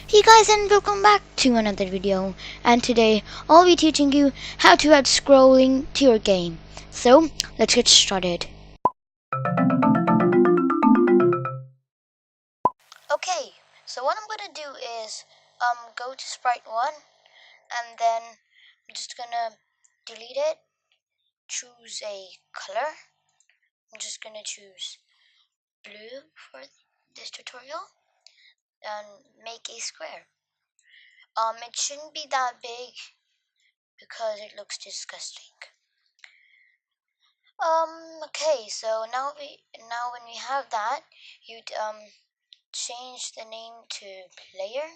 Hey guys, and welcome back to another video, and today I'll be teaching you how to add scrolling to your game. So let's get started. Okay, so what I'm gonna do is go to sprite 1, and then I'm just gonna delete it, choose a color. I'm just gonna choose blue for this tutorial and make a square. It shouldn't be that big because it looks disgusting. Okay, so now when we have that, you'd change the name to player.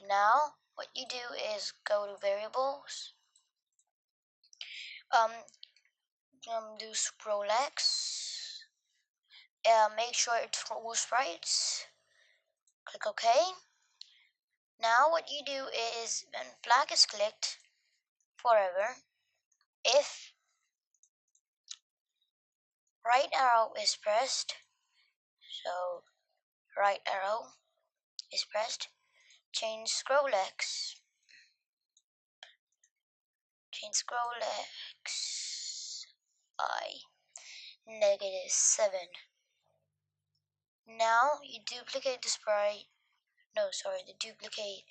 Now what you do is go to variables, um, do scroll X, make sure it's full sprites, click OK. Now what you do is when flag is clicked forever, if right arrow is pressed, so right arrow is pressed, change scroll X by -7. Now you duplicate the sprite. No, sorry, duplicate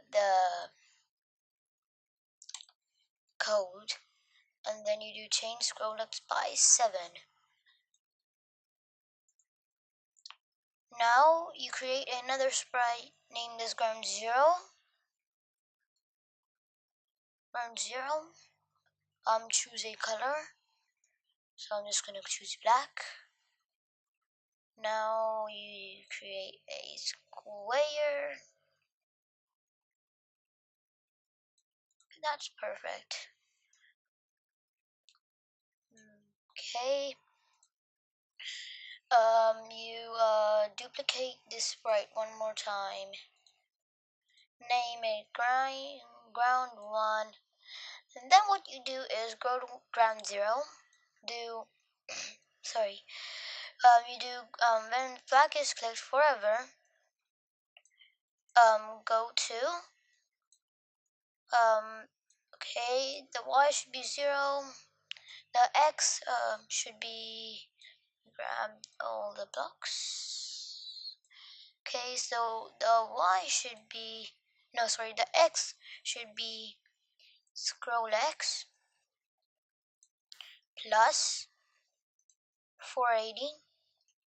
the code, and then you do change scroll X by 7. Now you create another sprite, name this ground zero. Choose a color. So I'm just gonna choose black. Now you create a square. That's perfect. Okay. You duplicate this sprite one more time. Name it ground 1. And then what you do is go to ground 0. Do sorry. You do when flag is clicked forever. Go to okay. The Y should be 0. The X should be grab all the blocks. Okay, so the Y should be the X should be scroll X plus 480,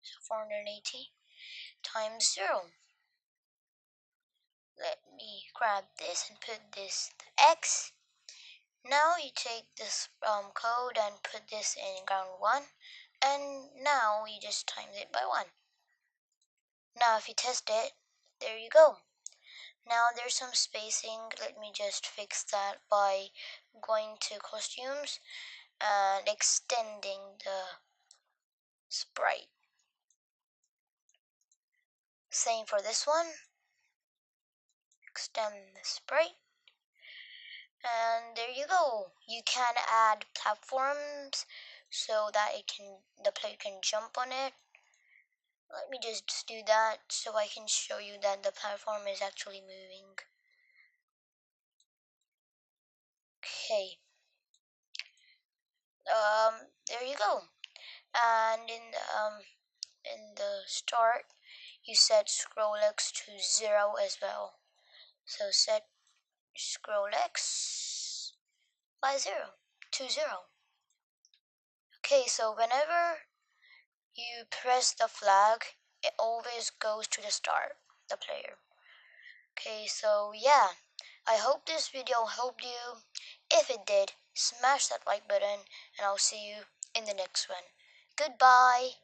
so 480 times 0. Let me grab this and put this X. Now you take this code and put this in ground 1, and now you just times it by 1. Now if you test it, there you go. Now there's some spacing. Let me just fix that by going to costumes and extending the sprite. Same for this one. Extend the sprite. And there you go. You can add platforms so that the player can jump on it. Let me just do that so I can show you that the platform is actually moving. Okay. There you go. And in the start, you set scroll X to 0 as well. So set scroll X by 0 to 0. Okay, so whenever you press the flag, it always goes to the start, the player. Okay, so yeah, I hope this video helped you. If it did, smash that like button, and I'll see you in the next one. Goodbye.